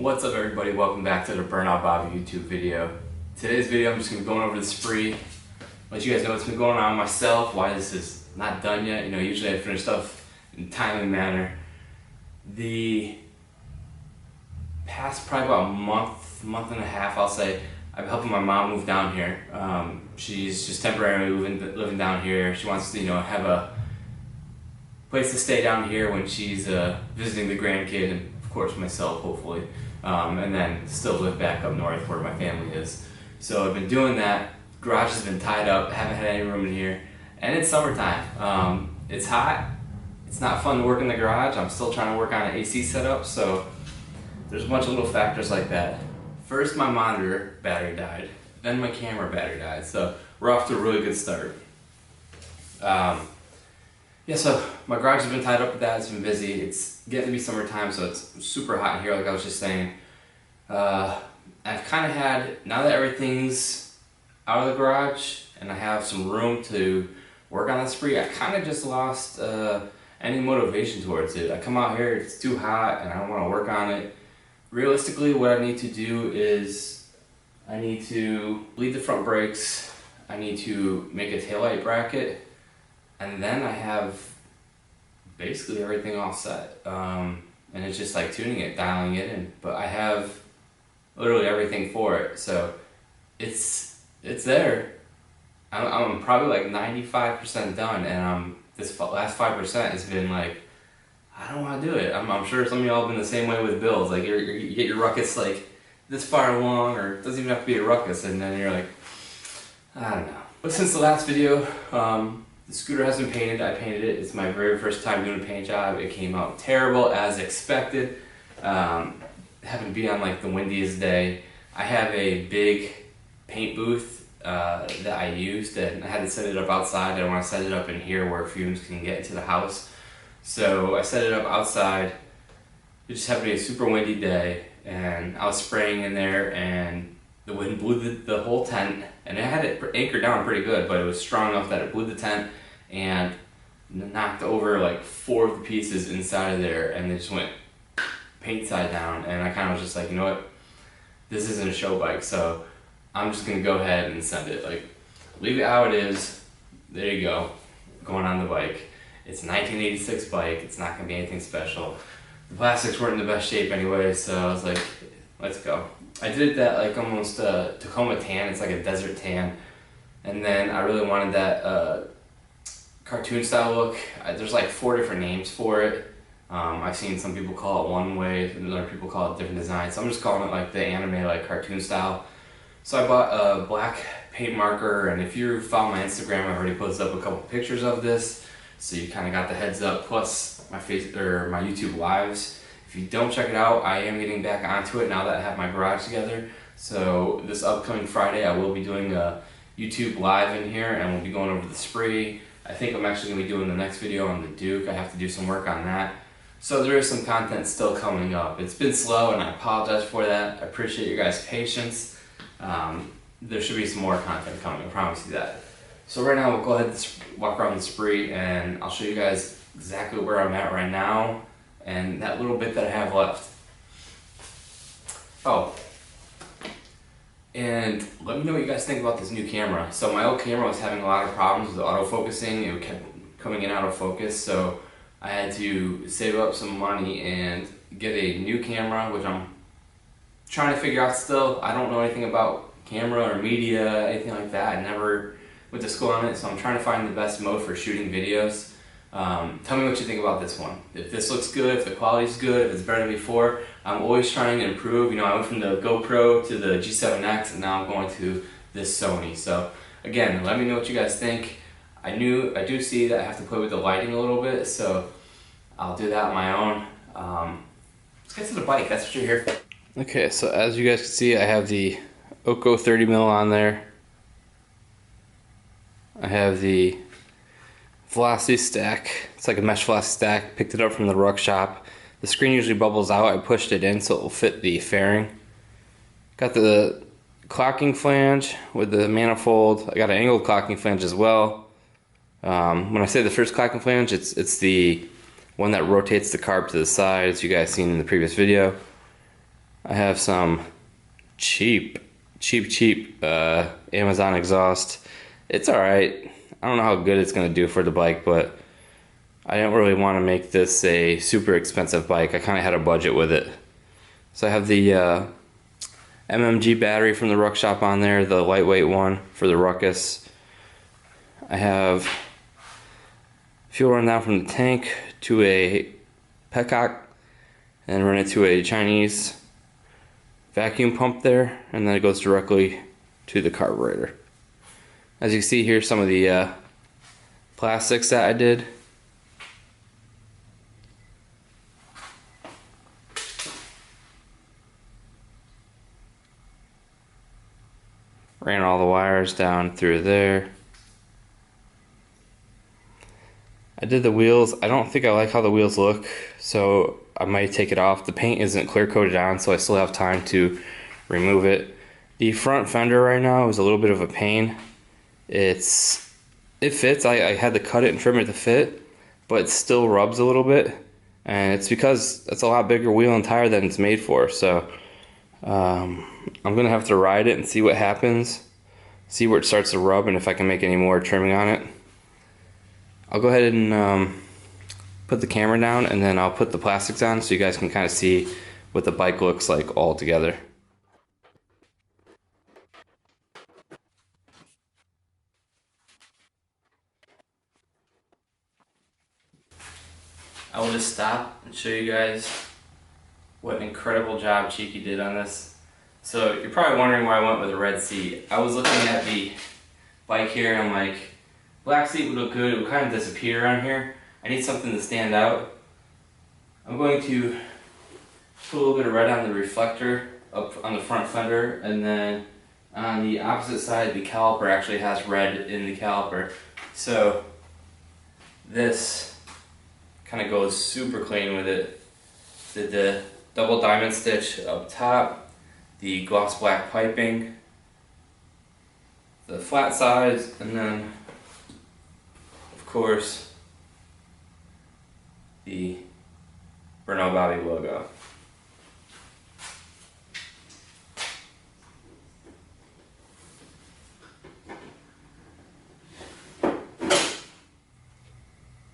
What's up everybody, welcome back to the Burnout Bobby YouTube video. Today's video I'm just going to be going over the spree, let you guys know what's been going on with myself, why this is not done yet. You know, usually I finish stuff in a timely manner. The past probably about month and a half I'll say, I've been helping my mom move down here. She's just temporarily living down here. She wants to, have a place to stay down here when she's visiting the grandkid and of course myself hopefully. And then still live back up north where my family is. So I've been doing that. Garage has been tied up, haven't had any room in here, and it's summertime. It's hot. It's not fun to work in the garage. I'm still trying to work on an AC setup, so there's a bunch of little factors like that. First, my monitor battery died, then my camera battery died, so we're off to a really good start. Yeah, so my garage has been tied up with that. It's been busy. It's getting to be summertime, so it's super hot in here, like I was just saying. I've kind of had, now that everything's out of the garage and I have some room to work on the spree, I kind of just lost any motivation towards it. I come out here, it's too hot, and I don't want to work on it. Realistically, what I need to do is I need to bleed the front brakes, I need to make a taillight bracket, and then I have basically everything all set. And it's just like tuning it, dialing it in. But I have literally everything for it. So it's there. I'm probably like 95% done, and this last 5% has been like, I don't want to do it. I'm sure some of y'all have been the same way with builds. Like you get your ruckus like this far along, or it doesn't even have to be a ruckus, and then you're like, I don't know. But since the last video, the scooter has been painted. I painted it. It's my very first time doing a paint job. It came out terrible as expected. Having to be on like the windiest day. I have a big paint booth that I used, and I had to set it up outside. I don't want to set it up in here where fumes can get into the house. So I set it up outside. It just happened to be a super windy day, and I was spraying in there, and the wind blew the whole tent, and it had it anchored down pretty good, but it was strong enough that it blew the tent and knocked over like 4 of the pieces inside of there, and they just went paint side down. And I kind of was just like, you know what, this isn't a show bike, so I'm just gonna go ahead and send it. Like, leave it how it is. There you go, going on the bike. It's a 1986 bike. It's not gonna be anything special. The plastics weren't in the best shape anyway, so I was like, let's go. I did that like almost Tacoma tan. It's like a desert tan, and then I really wanted that cartoon style look. There's like 4 different names for it. I've seen some people call it one way, and other people call it different designs. So I'm just calling it like the anime, like cartoon style. So I bought a black paint marker, and if you follow my Instagram, I've already posted up a couple pictures of this, so you kind of got the heads up. Plus my my YouTube lives. If you don't check it out, I am getting back onto it now that I have my garage together. So this upcoming Friday, I will be doing a YouTube live in here, and we'll be going over the spree. I think I'm actually going to be doing the next video on the Duke. I have to do some work on that. So there is some content still coming up. It's been slow, and I apologize for that. I appreciate your guys' patience. There should be some more content coming, I promise you that. So right now, we'll go ahead and walk around the spree, and I'll show you guys exactly where I'm at right now, and that little bit that I have left. Oh, and let me know what you guys think about this new camera. So my old camera was having a lot of problems with autofocusing. It kept coming in out of focus, so I had to save up some money and get a new camera, which I'm trying to figure out still. I don't know anything about camera or media, anything like that. I never went to school on it, so I'm trying to find the best mode for shooting videos. Tell me what you think about this one. If this looks good, if the quality's good, if it's better than before. I'm always trying to improve. You know, I went from the GoPro to the G7X, and now I'm going to this Sony. So again, let me know what you guys think. I do see that I have to play with the lighting a little bit, so I'll do that on my own. Let's get to the bike. That's what you're here for. Okay, so as you guys can see, I have the Oko 30mm on there. I have the velocity stack. It's like a mesh velocity stack. Picked it up from the ruck shop. The screen usually bubbles out. I pushed it in so it will fit the fairing. Got the clocking flange with the manifold. I got an angled clocking flange as well. When I say the first clocking flange, it's the one that rotates the carb to the side, as you guys seen in the previous video. I have some cheap Amazon exhaust. It's alright. I don't know how good it's going to do for the bike, but I didn't really want to make this a super expensive bike. I kind of had a budget with it. So I have the MMG battery from the Ruck Shop on there, the lightweight one for the Ruckus. I have fuel run down from the tank to a petcock and run it to a Chinese vacuum pump there, and then it goes directly to the carburetor. As you see here, some of the plastics that I did. Ran all the wires down through there. I did the wheels. I don't think I like how the wheels look, so I might take it off. The paint isn't clear coated on, so I still have time to remove it. The front fender right now is a little bit of a pain. It fits. I had to cut it and trim it to fit, but it still rubs a little bit, and it's because it's a lot bigger wheel and tire than it's made for. So I'm gonna have to ride it and see what happens, see where it starts to rub, and if I can make any more trimming on it. I'll go ahead and put the camera down, and then I'll put the plastics on so you guys can kind of see what the bike looks like all together. I will just stop and show you guys what an incredible job Cheeky did on this. So you're probably wondering why I went with a red seat. I was looking at the bike here and I'm like, black seat would look good, it would kind of disappear on here. I need something to stand out. I'm going to put a little bit of red on the reflector up on the front fender, and then on the opposite side the caliper actually has red in the caliper. So this kind of goes super clean with it. Did the double diamond stitch up top, the gloss black piping, the flat sides, and then of course the Burnout Bobby logo.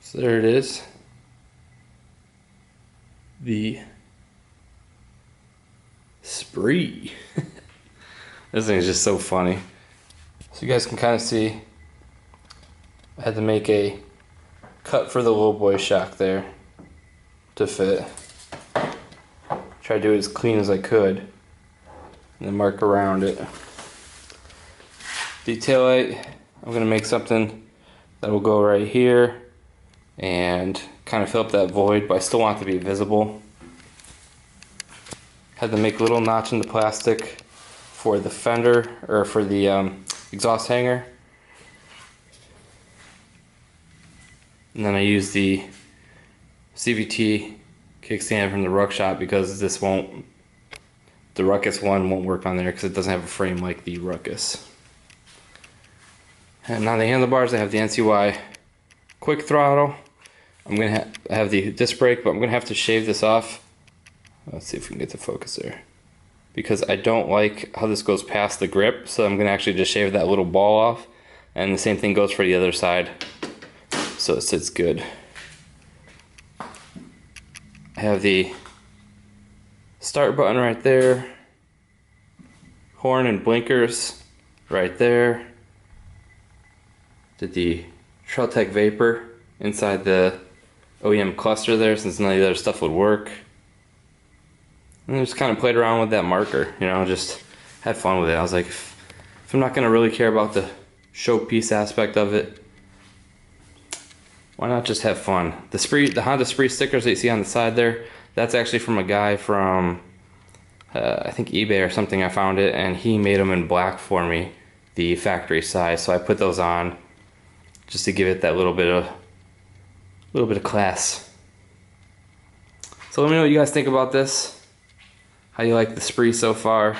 So there it is. The spree. This thing is just so funny. So you guys can kind of see, I had to make a cut for the little boy shock there to fit. Try to do it as clean as I could, and then mark around it. The taillight, I'm gonna make something that will go right here and kind of fill up that void, but I still want it to be visible. Had to make a little notch in the plastic for the fender, or for the exhaust hanger. And then I used the CVT kickstand from the Ruck Shop because this won't, the Ruckus one won't work on there because it doesn't have a frame like the Ruckus. And on the handlebars I have the NCY quick throttle. I'm gonna have the disc brake, but I'm gonna have to shave this off. Let's see if we can get the focus there, because I don't like how this goes past the grip, so I'm gonna actually just shave that little ball off, and the same thing goes for the other side, so it sits good. I have the start button right there, horn and blinkers right there. Did the Trailtech Vapor inside the OEM cluster there, since none of the other stuff would work. And I just kind of played around with that marker, you know, just had fun with it. I was like, if I'm not going to really care about the showpiece aspect of it, why not just have fun? The Honda Spree stickers that you see on the side there, that's actually from a guy from, I think eBay or something. I found it, and he made them in black for me, the factory size. So I put those on just to give it that little bit of class. So let me know what you guys think about this. How you like the Spree so far? What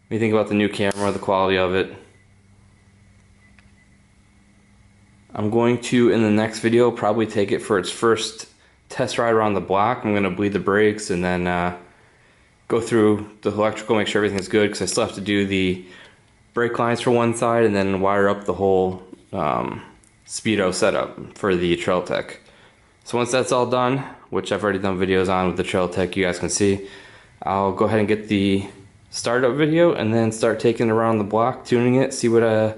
do you think about the new camera, the quality of it? I'm going to, in the next video, probably take it for its first test ride around the block. I'm going to bleed the brakes and then go go through the electrical, make sure everything's good, because I still have to do the brake lines for one side and then wire up the whole speedo setup for the Trail Tech. So once that's all done, which I've already done videos on with the Trail Tech, you guys can see, I'll go ahead and get the startup video and then start taking it around the block, tuning it, see what I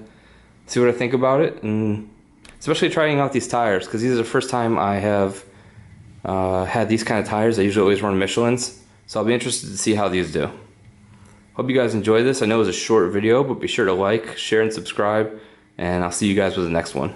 think about it, and especially trying out these tires, because these are the first time I have had these kind of tires. I usually always run Michelin's, so I'll be interested to see how these do. Hope you guys enjoy this. I know it was a short video, but be sure to like, share, and subscribe, and I'll see you guys with the next one.